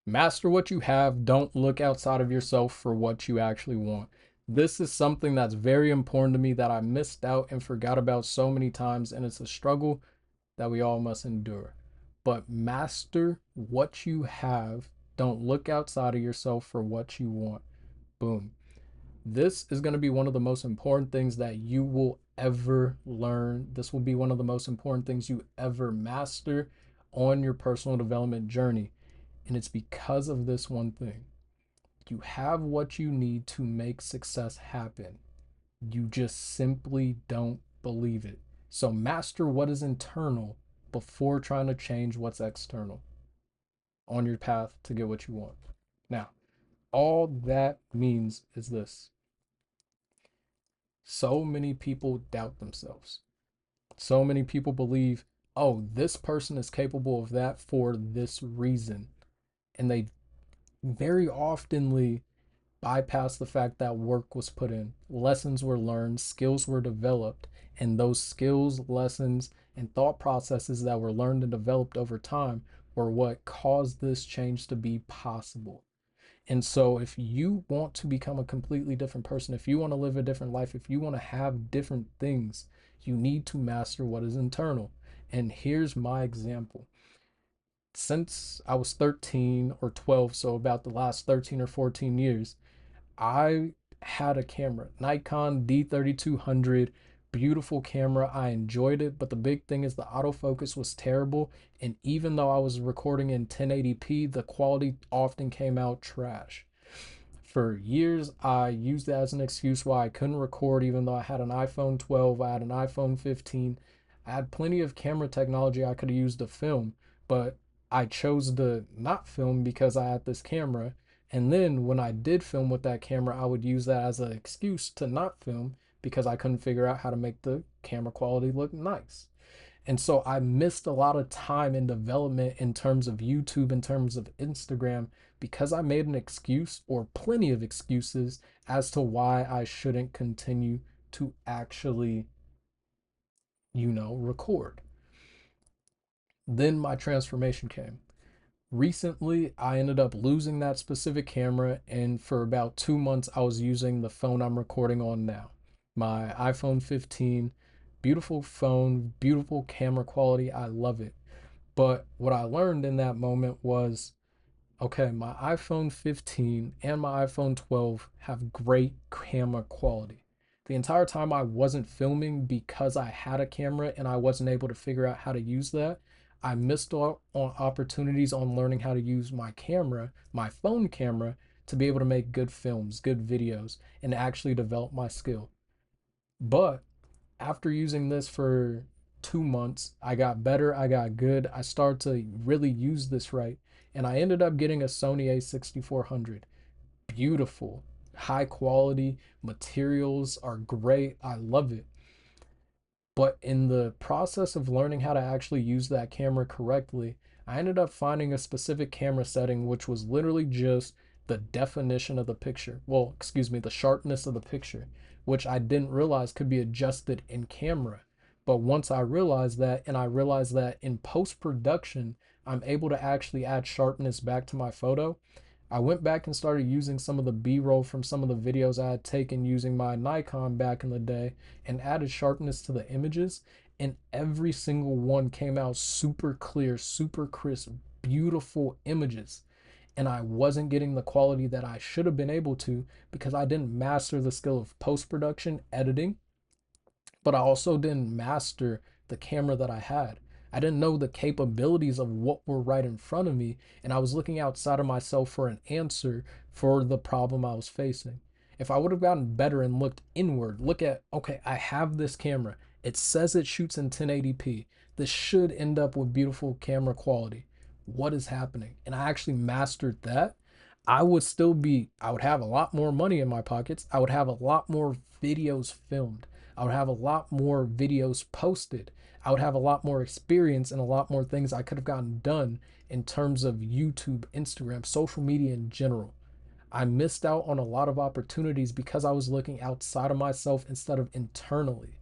Master what you have. Don't look outside of yourself for what you actually want. This is something that's very important to me that I missed out and forgot about so many times, and it's a struggle that we all must endure. But master what you have. Don't look outside of yourself for what you want. Boom. This is going to be one of the most important things that you will ever learn. This will be one of the most important things you ever master on your personal development journey. And it's because of this one thing. You have what you need to make success happen. You just simply don't believe it. So master what is internal before trying to change what's external on your path to get what you want. Now, all that means is this: so many people doubt themselves. So many people believe, oh, this person is capable of that for this reason. And they very oftenly bypass the fact that work was put in, lessons were learned, skills were developed, and those skills, lessons, and thought processes that were learned and developed over time were what caused this change to be possible. And so, if you want to become a completely different person, if you want to live a different life, if you want to have different things, you need to master what is internal. And here's my example. Since I was 13 or 12, so about the last 13 or 14 years, I had a camera, Nikon D3200, beautiful camera. I enjoyed it, but the big thing is the autofocus was terrible. And even though I was recording in 1080p, the quality often came out trash. For years, I used that as an excuse why I couldn't record, even though I had an iPhone 12, I had an iPhone 15. I had plenty of camera technology I could have used to film, but I chose to not film because I had this camera. And then when I did film with that camera, I would use that as an excuse to not film because I couldn't figure out how to make the camera quality look nice. And so I missed a lot of time in development in terms of YouTube, in terms of Instagram, because I made an excuse or plenty of excuses as to why I shouldn't continue to actually, record. Then my transformation came. Recently, I ended up losing that specific camera, and for about 2 months, I was using the phone I'm recording on now. My iPhone 15, beautiful phone, beautiful camera quality. I love it. But what I learned in that moment was, okay, my iPhone 15 and my iPhone 12 have great camera quality. The entire time I wasn't filming because I had a camera and I wasn't able to figure out how to use that. I missed out on opportunities on learning how to use my camera, my phone camera, to be able to make good films, good videos, and actually develop my skill. But after using this for 2 months, I got better, I got good, I started to really use this right, and I ended up getting a Sony A6400. Beautiful, high quality, materials are great, I love it. But in the process of learning how to actually use that camera correctly, I ended up finding a specific camera setting which was literally just the definition of the picture. Well, excuse me, the sharpness of the picture, which I didn't realize could be adjusted in camera. But once I realized that, and I realized that in post production, I'm able to actually add sharpness back to my photo, I went back and started using some of the B-roll from some of the videos I had taken using my Nikon back in the day and added sharpness to the images, and every single one came out super clear, super crisp, beautiful images. And I wasn't getting the quality that I should have been able to because I didn't master the skill of post-production editing, but I also didn't master the camera that I had. I didn't know the capabilities of what were right in front of me, and I was looking outside of myself for an answer for the problem I was facing. If I would have gotten better and looked inward, look at, okay, I have this camera. It says it shoots in 1080p. This should end up with beautiful camera quality. What is happening? And I actually mastered that. I would have a lot more money in my pockets. I would have a lot more videos filmed. I would have a lot more videos posted. I would have a lot more experience and a lot more things I could have gotten done in terms of YouTube, Instagram, social media in general. I missed out on a lot of opportunities because I was looking outside of myself instead of internally.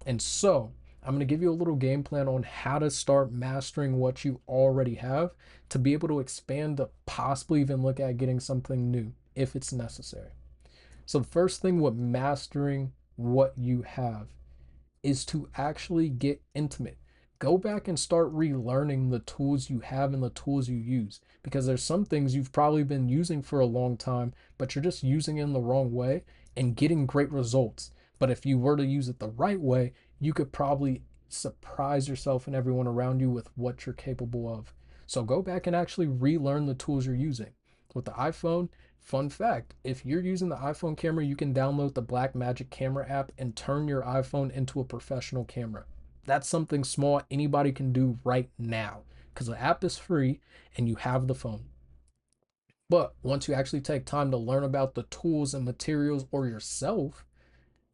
And so I'm going to give you a little game plan on how to start mastering what you already have to be able to expand to possibly even look at getting something new if it's necessary. So, the first thing with mastering what you have is to actually get intimate. Go back and start relearning the tools you have and the tools you use, because there's some things you've probably been using for a long time, but you're just using it in the wrong way and getting great results. But if you were to use it the right way, you could probably surprise yourself and everyone around you with what you're capable of. So go back and actually relearn the tools you're using. With the iPhone, fun fact, if you're using the iPhone camera, you can download the Blackmagic camera app and turn your iPhone into a professional camera. That's something small anybody can do right now because the app is free and you have the phone. But once you actually take time to learn about the tools and materials or yourself,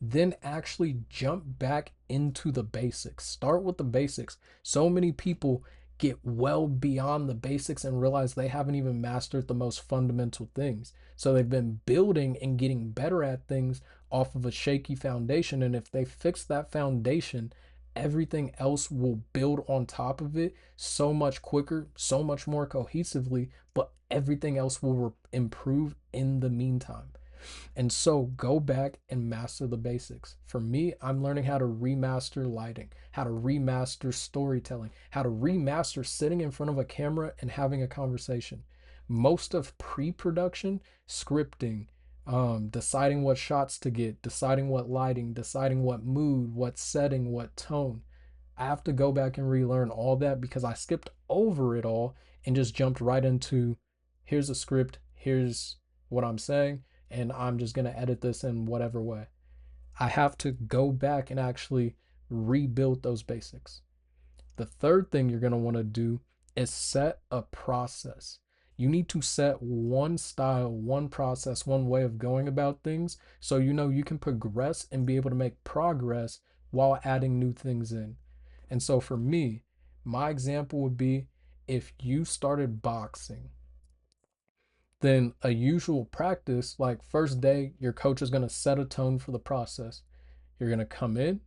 then actually jump back into the basics. Start with the basics. So many people get well beyond the basics and realize they haven't even mastered the most fundamental things. So they've been building and getting better at things off of a shaky foundation. And if they fix that foundation, everything else will build on top of it so much quicker, so much more cohesively, but everything else will improve in the meantime. And so go back and master the basics. For me, I'm learning how to remaster lighting, how to remaster storytelling, how to remaster sitting in front of a camera and having a conversation. Most of pre production, scripting, deciding what shots to get, deciding what lighting, deciding what mood, what setting, what tone. I have to go back and relearn all that because I skipped over it all and just jumped right into here's a script, here's what I'm saying, and I'm just going to edit this in whatever way. I have to go back and actually rebuild those basics. The third thing you're going to want to do is set a process. You need to set one style, one process, one way of going about things so you know you can progress and be able to make progress while adding new things in. And so for me, my example would be if you started boxing, then a usual practice, like first day, your coach is going to set a tone for the process. You're going to come in,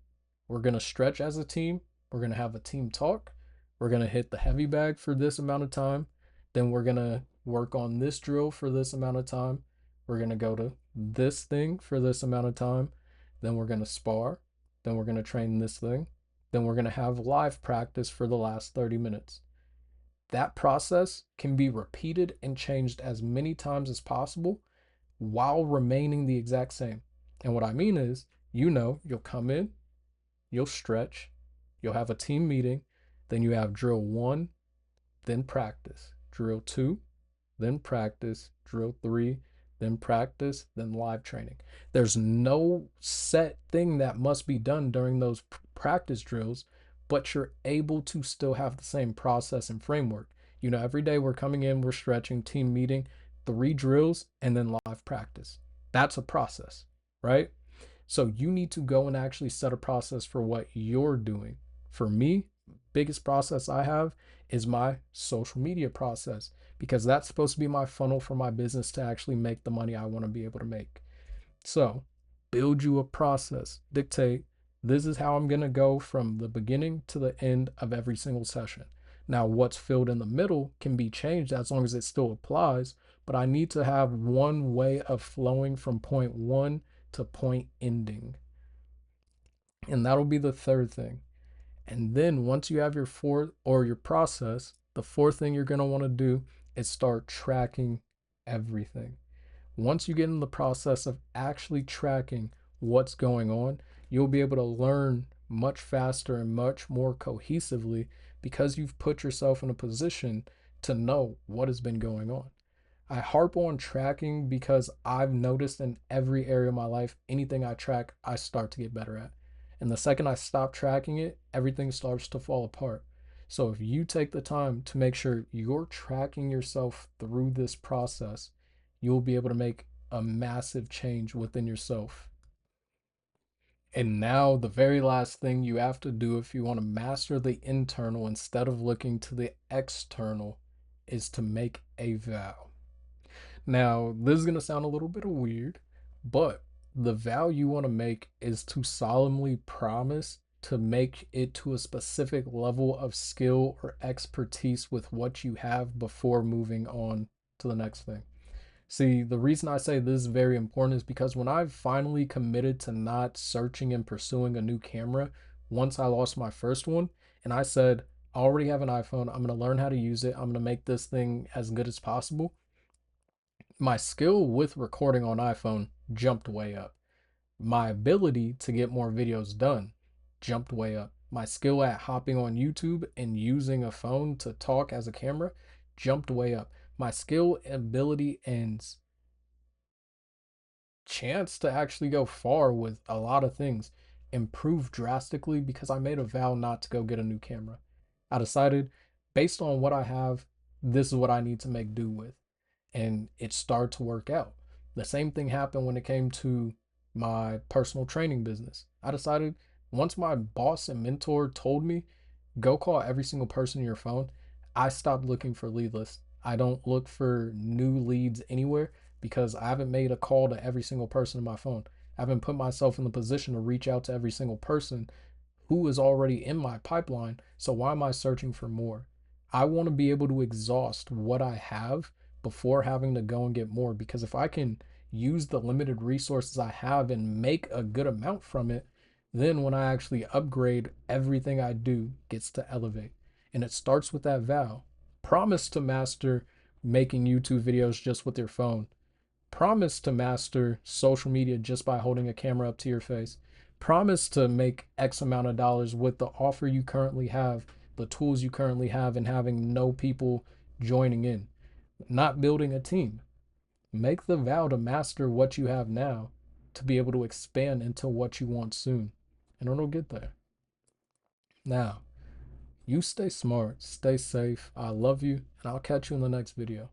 we're going to stretch as a team, we're going to have a team talk, we're going to hit the heavy bag for this amount of time, then we're going to work on this drill for this amount of time, we're going to go to this thing for this amount of time, then we're going to spar, then we're going to train this thing, then we're going to have live practice for the last 30 minutes. That process can be repeated and changed as many times as possible while remaining the exact same. And what I mean is, you'll come in, you'll stretch, you'll have a team meeting, then you have drill one, then practice, drill two, then practice, drill three, then practice, then live training. There's no set thing that must be done during those practice drills, but you're able to still have the same process and framework. Every day we're coming in, we're stretching, team meeting, three drills, and then live practice. That's a process, right? So you need to go and actually set a process for what you're doing. For me, biggest process I have is my social media process because that's supposed to be my funnel for my business to actually make the money I want to be able to make. So, build you a process. Dictate this is how I'm going to go from the beginning to the end of every single session. Now, what's filled in the middle can be changed as long as it still applies, but I need to have one way of flowing from point one to point ending. And that'll be the third thing. And then once you have your fourth or your process, the fourth thing you're going to want to do is start tracking everything. Once you get in the process of actually tracking what's going on, you'll be able to learn much faster and much more cohesively because you've put yourself in a position to know what has been going on. I harp on tracking because I've noticed in every area of my life, anything I track, I start to get better at. And the second I stop tracking it, everything starts to fall apart. So if you take the time to make sure you're tracking yourself through this process, you'll be able to make a massive change within yourself. And now, the very last thing you have to do if you want to master the internal instead of looking to the external is to make a vow. Now, this is going to sound a little bit weird, but the vow you want to make is to solemnly promise to make it to a specific level of skill or expertise with what you have before moving on to the next thing. See, the reason I say this is very important is because when I finally committed to not searching and pursuing a new camera once I lost my first one, and I said, I already have an iPhone, I'm going to learn how to use it, I'm going to make this thing as good as possible, my skill with recording on iPhone jumped way up. My ability to get more videos done jumped way up. My skill at hopping on YouTube and using a phone to talk as a camera jumped way up. My skill, ability, and chance to actually go far with a lot of things improved drastically because I made a vow not to go get a new camera. I decided, based on what I have, this is what I need to make do with. And it started to work out. The same thing happened when it came to my personal training business. I decided once my boss and mentor told me, go call every single person in your phone, I stopped looking for lead lists. I don't look for new leads anywhere because I haven't made a call to every single person in my phone. I haven't put myself in the position to reach out to every single person who is already in my pipeline. So why am I searching for more? I want to be able to exhaust what I have before having to go and get more, because if I can use the limited resources I have and make a good amount from it, then when I actually upgrade, everything I do gets to elevate. And it starts with that vow. Promise to master making YouTube videos just with your phone. Promise to master social media just by holding a camera up to your face. Promise to make X amount of dollars with the offer you currently have, the tools you currently have, and having no people joining in. Not building a team. Make the vow to master what you have now to be able to expand into what you want soon. And it'll get there. Now, you stay smart, stay safe. I love you, and I'll catch you in the next video.